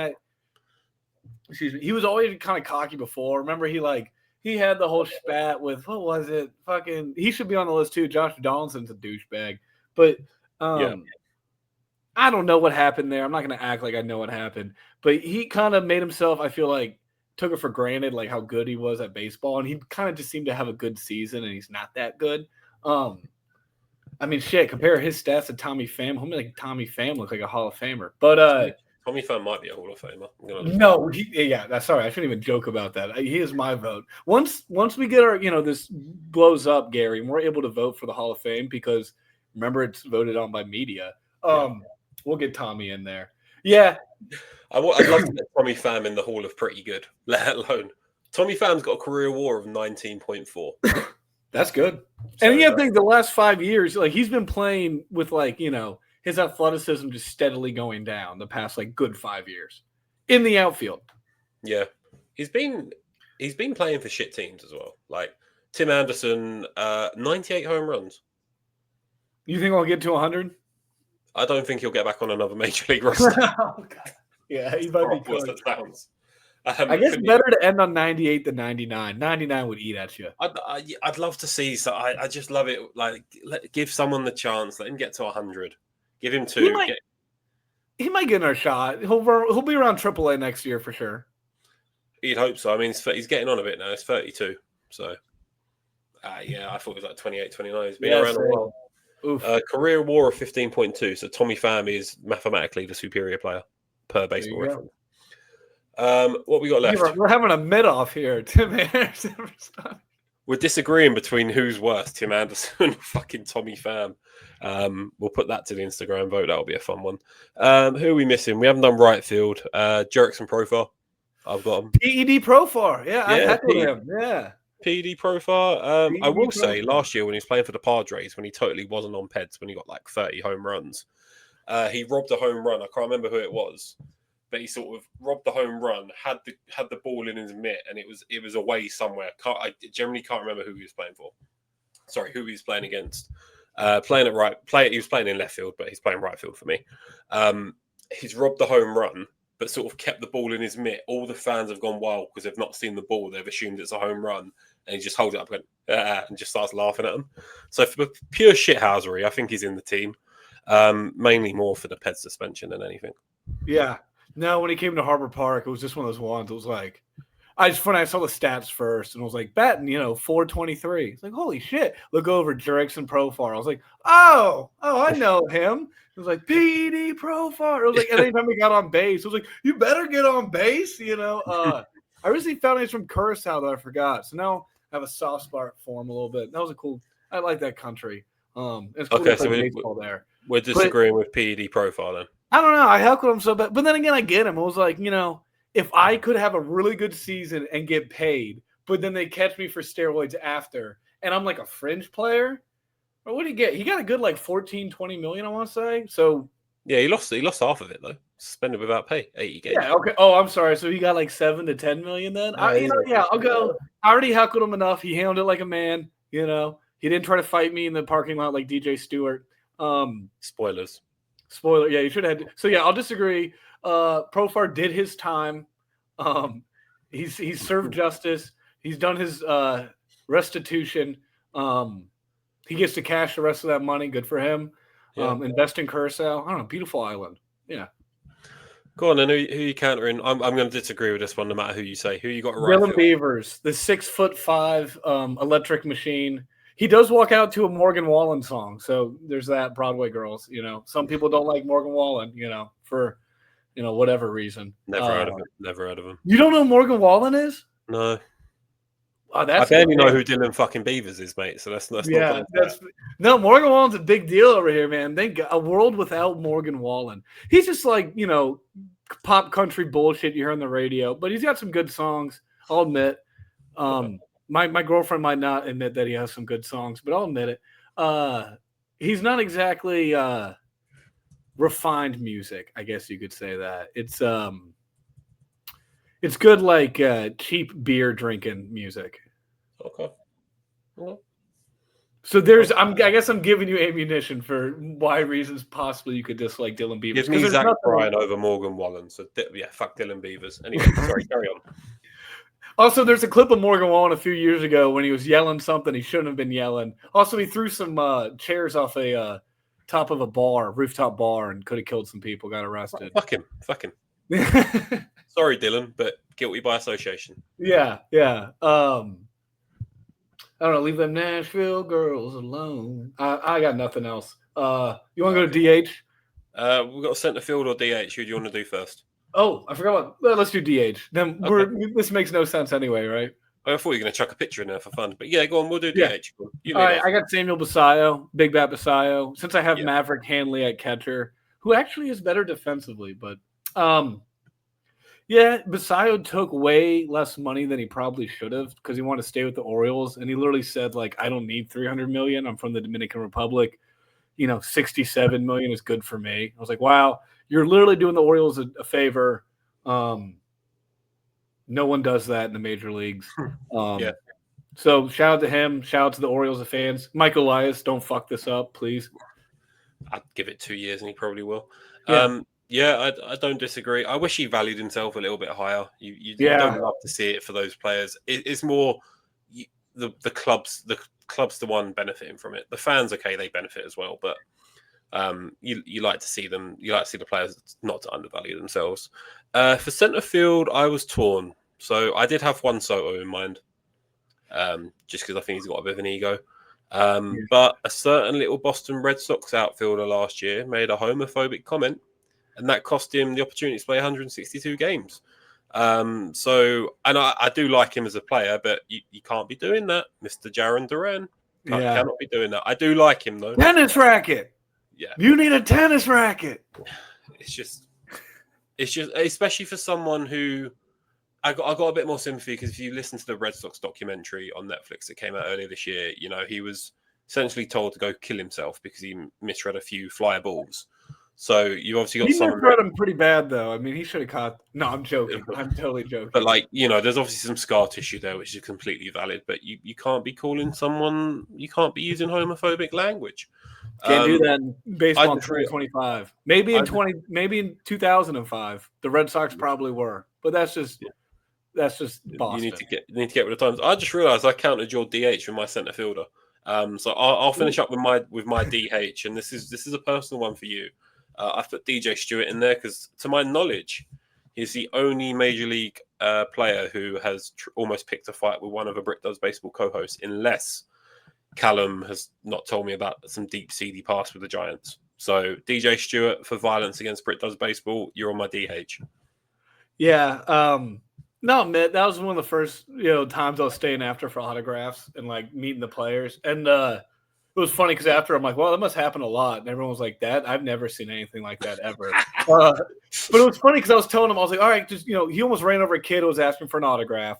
B: excuse me, he was always kind of cocky before. Remember, he had the whole spat with what was it? Fucking, he should be on the list too. Josh Donaldson's a douchebag. But I don't know what happened there. I'm not gonna act like I know what happened. But he kind of made himself, I feel like, took it for granted, how good he was at baseball. And he kind of just seemed to have a good season, and he's not that good. I mean, shit, compare his stats to Tommy Pham. Homie, Tommy Pham looked like a Hall of Famer. But
A: Tommy Pham might be a Hall of Famer.
B: No, sorry, I shouldn't even joke about that. He is my vote. Once we get our, this blows up, Gary, and we're able to vote for the Hall of Fame because remember it's voted on by media. We'll get Tommy in there. Yeah.
A: I'd love to get Tommy Pham in the Hall of Pretty Good, let alone. Tommy Pham's got a career WAR of 19.4.
B: That's good. And I think the last 5 years, he's been playing with his athleticism just steadily going down the past good 5 years in the outfield.
A: Yeah. He's been playing for shit teams as well. Tim Anderson, 98 home runs.
B: You think I'll get to 100?
A: I don't think he'll get back on another major league roster.
B: Oh, God. Yeah, he might be close. I guess better to end on 98 than 99. 99 would eat at you.
A: I'd love to see. So I just love it. Give someone the chance. Let him get to 100. Give him 2.
B: He might get another shot. He'll be around AAA next year for sure.
A: You'd hope so. I mean, he's getting on a bit now. He's 32. So, I thought it was 28, 29. He's been around a while. Career WAR of 15.2. So Tommy Pham is mathematically the superior player per Baseball Reference. What we got left?
B: We're having a mid-off here. Tim Anderson.
A: We're disagreeing between who's worse, Tim Anderson or fucking Tommy Pham. We'll put that to the Instagram vote. That'll be a fun one. Who are we missing? We haven't done right field. Jerickson Profar. I've got him.
B: PED Profar. Yeah, I heckled him. Yeah.
A: PED Profar. I will say last year when he was playing for the Padres, when he totally wasn't on Peds, when he got 30 home runs, he robbed a home run. I can't remember who it was, but he sort of robbed the home run, had the ball in his mitt, and it was away somewhere. I generally can't remember who he was playing for. Sorry, who he was playing against. Playing at right. He was playing in left field, but he's playing right field for me. He's robbed the home run, but sort of kept the ball in his mitt. All the fans have gone wild because they've not seen the ball. They've assumed it's a home run, and he just holds it up and just starts laughing at them. So for pure shithousery, I think he's in the team. Mainly more for the Ped suspension than anything.
B: Yeah. No, when he came to Harbor Park, it was just one of those ones. It was when I saw the stats first and I was like, batting, 423. It's like, holy shit. Look over Jurickson profile. I was like, oh, I know him. It was like, PD profile. It was like, and anytime he got on base, it was like, you better get on base, I recently found he's from Curacao that I forgot. So now I have a soft spot for him a little bit. That was I like that country. It's cool to play baseball there.
A: We're disagreeing with PED profile then.
B: I don't know. I heckled him so bad. But then again, I get him. I was like, if I could have a really good season and get paid, but then they catch me for steroids after, and I'm like a fringe player, or what did he get? He got a good like 14, 20 million, I want to say. So
A: yeah, he lost half of it though. Suspended without pay, 80 games.
B: Yeah, okay. Oh, I'm sorry. So he got like 7 to 10 million then? I'll go. I already heckled him enough. He handled it like a man, He didn't try to fight me in the parking lot like DJ Stewart.
A: Spoilers.
B: Spoiler. Yeah, you should have. So yeah, I'll disagree. Profar did his time. He's served justice. He's done his restitution. He gets to cash the rest of that money. Good for him.
A: Yeah.
B: Invest in Curacao. I don't know. Beautiful island. Yeah.
A: Go on, then. Who you countering? I'm going to disagree with this one, no matter who you say. Who you got right?
B: Dylan Beavers, the 6'5" electric machine. He does walk out to a Morgan Wallen song, so there's that. Broadway Girls. Some people don't like Morgan Wallen. For whatever reason.
A: Never heard of him. Never heard of him.
B: You don't know who Morgan Wallen is?
A: No.
B: Oh,
A: I barely know who Dylan fucking Beavers is, mate. So that's
B: yeah. No, Morgan Wallen's a big deal over here, man. Think a world without Morgan Wallen. He's just like pop country bullshit you hear on the radio, but he's got some good songs. I'll admit. My girlfriend might not admit that he has some good songs, but I'll admit it. He's not exactly refined music, I guess you could say that. It's good like cheap beer drinking music.
A: Okay. Well,
B: so I guess I'm giving you ammunition for why reasons possibly you could dislike Dylan Beavers.
A: Give me Zach Bryan over Morgan Wallen. So yeah, fuck Dylan Beavers. Anyway, sorry, carry on.
B: Also, there's a clip of Morgan Wallen a few years ago when he was yelling something he shouldn't have been yelling. Also, he threw some chairs off a top of a rooftop bar, and could have killed some people, got arrested.
A: Fuck him. Sorry, Dylan, but guilty by association.
B: Yeah. I don't know, leave them Nashville girls alone. I got nothing else. You want to go to DH?
A: We've got a center field or DH. Who do you want to do first?
B: Oh, I forgot. Let's do DH. Then this makes no sense anyway, right?
A: I thought you were going to chuck a picture in there for fun. But yeah, go on. We'll do DH.
B: Yeah. All right, I got Samuel Basayo, Big Bat Basayo. Since I have Maverick Hanley at catcher, who actually is better defensively. But, Basayo took way less money than he probably should have because he wanted to stay with the Orioles. And he literally said, I don't need $300 million. I'm from the Dominican Republic. $67 million is good for me. I was like, wow, you're literally doing the Orioles a favor. No one does that in the major leagues. So shout out to him. Shout out to the Orioles fans. Mike Elias, don't fuck this up, please.
A: I'd give it 2 years and he probably will.
B: Yeah.
A: I don't disagree. I wish he valued himself a little bit higher. You don't love to see it for those players. It's more the clubs. The club's the one benefiting from it. The fans, okay, they benefit as well, but you like to see them. You like to see the players not to undervalue themselves. For centre field, I was torn. So I did have Juan Soto in mind, just because I think he's got a bit of an ego. But a certain little Boston Red Sox outfielder last year made a homophobic comment, and that cost him the opportunity to play 162 games. And I do like him as a player, but you can't be doing that, Mr. Jaron Duran. Cannot be doing that. I do like him though.
B: Tennis racket.
A: Yeah,
B: you need a tennis racket.
A: It's just, especially for someone who I got a bit more sympathy because if you listen to the Red Sox documentary on Netflix that came out earlier this year, he was essentially told to go kill himself because he misread a few flyer balls. So you obviously got someone. He
B: misread him pretty bad though. I mean, he should have caught. No, I'm joking. I'm totally joking.
A: But there's obviously some scar tissue there, which is completely valid. But you can't be calling someone. You can't be using homophobic language.
B: Can't do that in baseball in 2025. Maybe in 2005, the Red Sox probably were. But that's just Boston.
A: You need to get with the times. I just realized I counted your DH with my center fielder. So I'll finish up with my DH, and this is a personal one for you. I've put DJ Stewart in there because, to my knowledge, he's the only major league player who has almost picked a fight with one of a Brit Does Baseball co-hosts, unless Callum has not told me about some deep seedy past with the Giants. So DJ Stewart for violence against Brit Does Baseball, you're on my DH.
B: Yeah. No, Mitt, that was one of the first times I was staying after for autographs and like meeting the players. And it was funny because after I'm like, well, that must happen a lot. And everyone was like, that I've never seen anything like that ever. But it was funny because I was telling him, I was like, all right, just he almost ran over a kid who was asking for an autograph,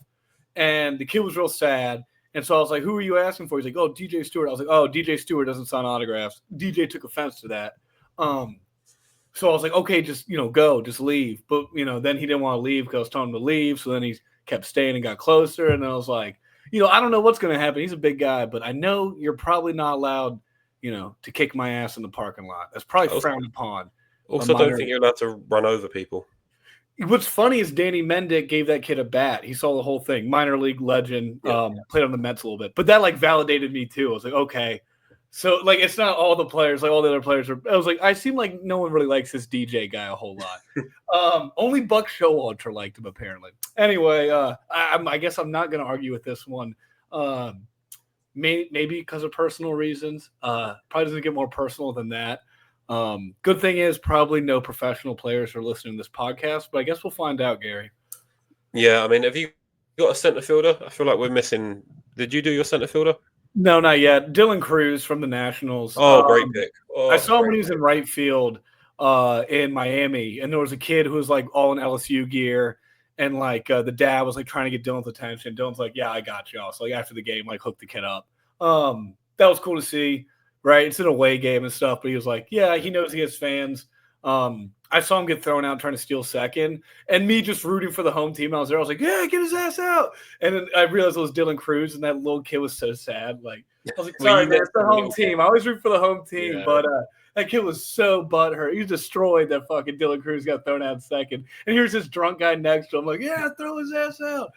B: and the kid was real sad. And so I was like, who are you asking for? He's like, oh, DJ Stewart. I was like, oh, DJ Stewart doesn't sign autographs. DJ took offense to that. So I was like, okay, just, go, just leave. But, then he didn't want to leave because I was telling him to leave. So then he kept staying and got closer. And I was like, I don't know what's going to happen. He's a big guy, but I know you're probably not allowed, to kick my ass in the parking lot. That's probably frowned upon.
A: Also, don't think you're allowed to run over people.
B: What's funny is Danny Mendick gave that kid a bat. He saw the whole thing. Minor league legend, played on the Mets a little bit. But that, validated me, too. I was like, okay. So, it's not all the players. All the other players are – I was like, I seem like no one really likes this DJ guy a whole lot. Only Buck Showalter liked him, apparently. Anyway, I guess I'm not going to argue with this one. Maybe because of personal reasons. Probably doesn't get more personal than that. Good thing is probably no professional players are listening to this podcast, but I guess we'll find out, Gary.
A: Yeah, I mean, have you got a center fielder? I feel like we're missing – did you do your center fielder?
B: No, not yet. Dylan Cruz from the Nationals.
A: Oh, great pick.
B: I saw him when he was in right field in Miami, and there was a kid who was all in LSU gear, and the dad was trying to get Dylan's attention. Dylan's like, yeah, I got you. So after the game, hooked the kid up. That was cool to see, right? It's an away game and stuff, but he was like, yeah, he knows he has fans. I saw him get thrown out trying to steal second, and me just rooting for the home team. I was there. I was like, yeah, get his ass out. And then I realized it was Dylan Cruz, and that little kid was so sad. I was like, sorry, man, it's the home team. I always root for the home team, but that kid was so butthurt. He was destroyed that fucking Dylan Cruz got thrown out second. And here's this drunk guy next to him. I'm like, yeah, throw his ass out.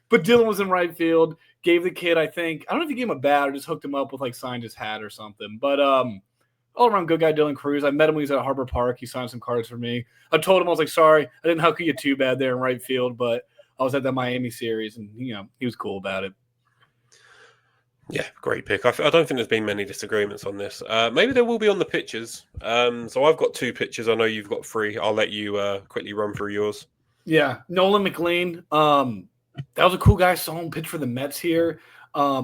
B: But Dylan was in right field, gave the kid, I don't know if he gave him a bat or just hooked him up with signed his hat or something. But all-around good guy, Dylan Cruz. I met him when he was at Harbor Park. He signed some cards for me. I told him, I was like, sorry, I didn't hook you too bad there in right field, but I was at the Miami series, and, he was cool about it.
A: Yeah, great pick. I don't think there's been many disagreements on this. Maybe there will be on the pitches. So I've got 2 pitches. I know you've got 3. I'll let you quickly run through yours. Yeah,
B: Nolan McLean. That was a cool guy. I saw him pitch for the Mets here.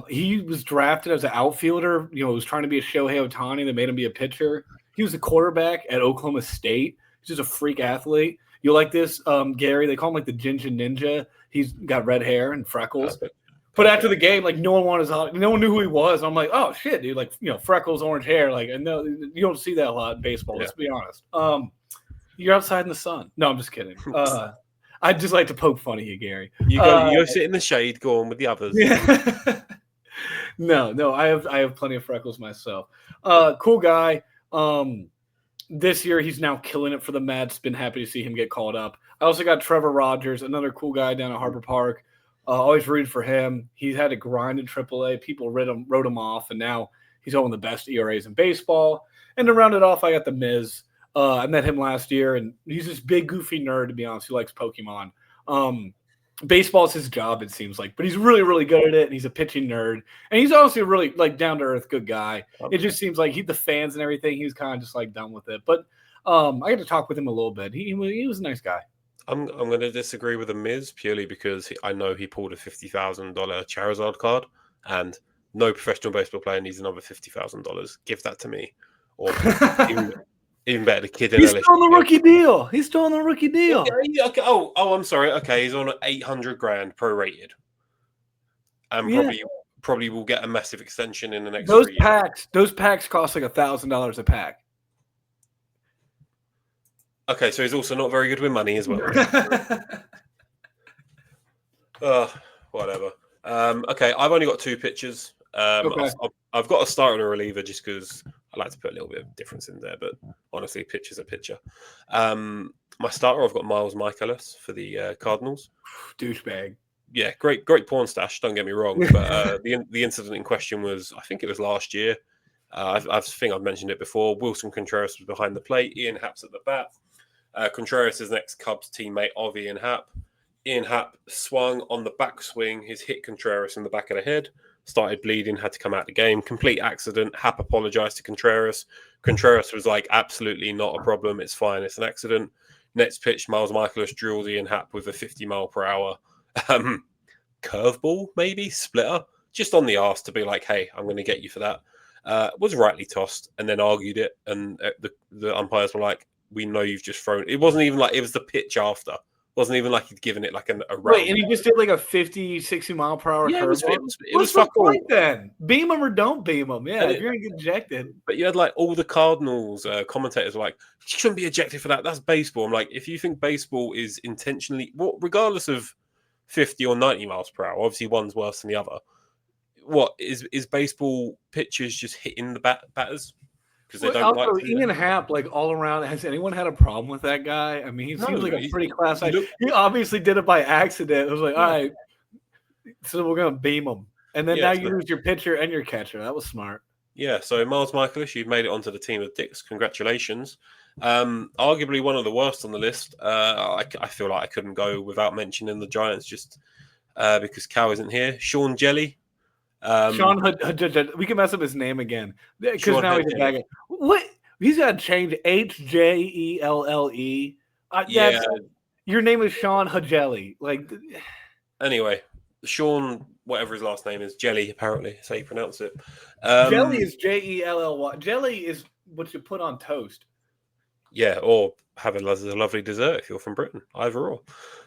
B: He was drafted as an outfielder. Was trying to be a Shohei Ohtani. They made him be a pitcher. He was a quarterback at Oklahoma State. He's just a freak athlete. You like this, Gary? They call him the Ginger Ninja. He's got red hair and freckles. But after the game, no one wanted no one knew who he was. I'm like, oh shit, dude! Freckles, orange hair. And no, you don't see that a lot in baseball. Let's be honest. You're outside in the sun. No, I'm just kidding. I'd just like to poke fun at you, Gary.
A: You go sit in the shade, go on with the others.
B: Yeah. No, I have plenty of freckles myself. Cool guy. This year he's now killing it for the Mets. Been happy to see him get called up. I also got Trevor Rogers, another cool guy down at Harbor Park. Always rooted for him. He's had to grind in AAA. People wrote him off, and now he's one of the best ERAs in baseball. And to round it off, I got the Miz. I met him last year, and he's this big, goofy nerd, to be honest, who likes Pokemon. Baseball is his job, it seems like, but he's really, really good at it, and he's a pitching nerd. And he's honestly a really, down-to-earth good guy. It just seems like the fans and everything, he was kind of just, done with it. But I got to talk with him a little bit. He was a nice guy.
A: I'm going to disagree with the Miz purely because I know he pulled a $50,000 Charizard card, and no professional baseball player needs another $50,000. Give that to me. Or even better, the kid in
B: He's still on the rookie deal. He's still on the rookie deal.
A: Okay. Oh, I'm sorry. Okay, he's on $800,000 prorated, and probably will get a massive extension in the next 3 years.
B: Those packs cost $1,000 a pack.
A: Okay, so he's also not very good with money as well. Whatever. Okay, I've only got 2 pitchers.
B: Okay.
A: I've got a starter and a reliever just because I like to put a little bit of difference in there. But honestly, pitcher's a pitcher. My starter, I've got Miles Michaelis for the Cardinals.
B: Douchebag.
A: Yeah, great porn stash. Don't get me wrong, but the incident in question was, I think it was last year. I think I've mentioned it before. Wilson Contreras was behind the plate. Ian Happ's at the bat. Contreras' next Cubs teammate of Ian Happ Ian Happ swung on the backswing. His hit Contreras in the back of the head. Started bleeding, had to come out of the game. Complete accident. Happ apologized to Contreras. Contreras was like, absolutely not a problem. It's fine. It's an accident. Next pitch, Miles Michaelis drilled Ian Happ with a 50-mile-per-hour curveball, maybe splitter, just on the arse to be like, hey, I'm going to get you for that. Was rightly tossed and then argued it. And the umpires were like, we know you've just thrown. It wasn't even like it was the pitch after. It wasn't even like he'd given it like a round.
B: Wait, and he just did like a 50, 60-mile-per-hour curveball?
A: What's
B: the point then? Beam him or don't beam him. Yeah, if you're going to get ejected.
A: But you had like all the Cardinals commentators were like, you shouldn't be ejected for that. That's baseball. I'm like, if you think baseball is intentionally, regardless of 50 or 90 miles per hour, obviously one's worse than the other. What is baseball pitchers just hitting the batters? Because they don't
B: also, like Ian Happ, like all around, has anyone had a problem with that guy? I mean, he seems like a pretty class guy. He obviously did it by accident. It was like, all right, so we're gonna beam him, and then now you lose your pitcher and your catcher. That was smart.
A: Yeah. So Miles Michaelis, you've made it onto the team of dicks. Congratulations. Arguably one of the worst on the list. I feel like I couldn't go without mentioning the Giants just because Cal isn't here. Sean Jelly.
B: Sean, we can mess up his name again because now he's a bad guy. What? He's got to change Hjelle.
A: Yeah,
B: your name is Sean Hajeli. Like,
A: anyway, Sean, whatever his last name is, Jelly. Apparently, that's how you pronounce it.
B: Jelly is Jelly. Jelly is what you put on toast.
A: Yeah, or have it as a lovely dessert if you're from Britain. Either or.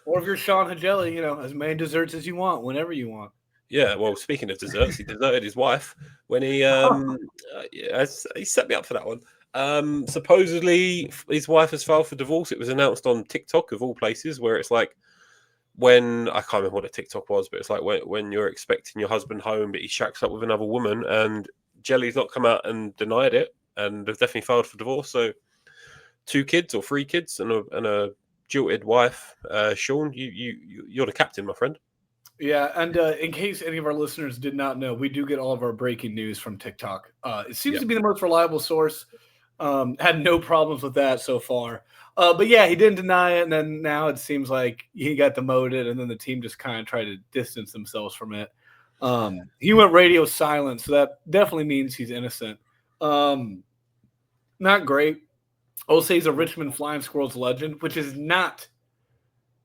B: Or if you're Sean Hajeli, as many desserts as you want, whenever you want.
A: Yeah, well, speaking of desserts, he deserted his wife when he he set me up for that one. Supposedly, his wife has filed for divorce. It was announced on TikTok, of all places, where it's like when I can't remember what the TikTok was, but it's like when you're expecting your husband home, but he shacks up with another woman, and Jelly's not come out and denied it, and they've definitely filed for divorce. So, 2 kids or 3 kids and a jilted wife. Sean, you're the captain, my friend.
B: Yeah, and in case any of our listeners did not know, we do get all of our breaking news from TikTok. It seems to be the most reliable source. Had no problems with that so far. But yeah, he didn't deny it, and then now it seems like he got demoted, and then the team just kind of tried to distance themselves from it. He went radio silent, so that definitely means he's innocent. Not great. I'll say he's a Richmond Flying Squirrels legend, which is not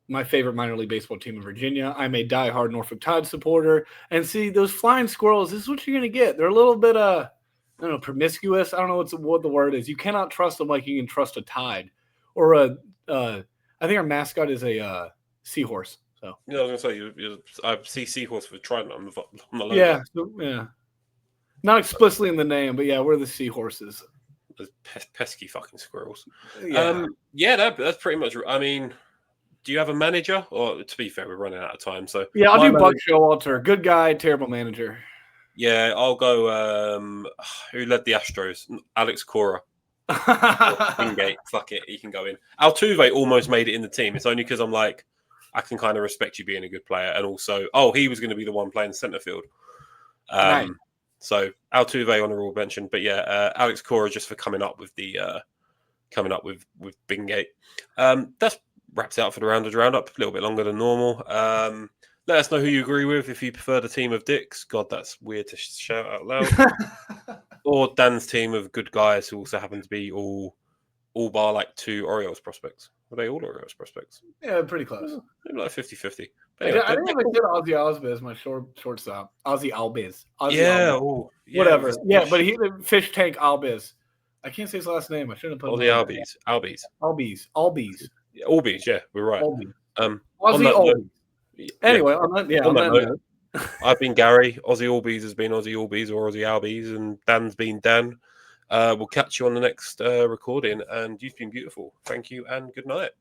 B: my favorite minor league baseball team in Virginia. I'm a diehard Norfolk Tide supporter. And see, those Flying Squirrels, this is what you're going to get. They're a little bit, promiscuous. I don't know what the word is. You cannot trust them like you can trust a Tide. Or I think our mascot is a seahorse. So
A: yeah, I was going to say, I see seahorse with trident on the logo.
B: Yeah, yeah. Not explicitly in the name, but yeah, we're the seahorses.
A: Those pesky fucking squirrels.
B: Yeah,
A: that's pretty much. I mean, do you have a manager? Or to be fair, we're running out of time. So
B: yeah, I'll do Buck Showalter. Good guy, terrible manager.
A: Yeah, I'll go. Who led the Astros? Alex Cora. Wingate. Fuck it, he can go in. Altuve almost made it in the team. It's only because I'm like, I can kind of respect you being a good player, and also, he was going to be the one playing center field.
B: Right.
A: So Altuve honorable mention, but yeah, Alex Cora just for coming up with with Wingate. That's wraps it up for the Rounders Roundup. A little bit longer than normal. Let us know who you agree with. If you prefer the team of dicks, God, that's weird to shout out loud. Or Dan's team of good guys who also happen to be all bar like 2 Orioles prospects. Were they all Orioles prospects?
B: Yeah, pretty close.
A: Like 50-50.
B: Anyway, I think I did Ozzy Albiz, my shortstop. Ozzy Albiz.
A: Yeah,
B: whatever. Yeah, but he the fish tank Albiz. I can't say his last name. I shouldn't have put
A: Ozzy
B: Albiz.
A: Yeah, Albies, yeah, we're right.
B: Ozzy Albiz. Anyway, on that note.
A: I've been Gary. Ozzy Albies has been Ozzy Albies or Ozzy Albies, and Dan's been Dan. We'll catch you on the next recording, and you've been beautiful. Thank you, and good night.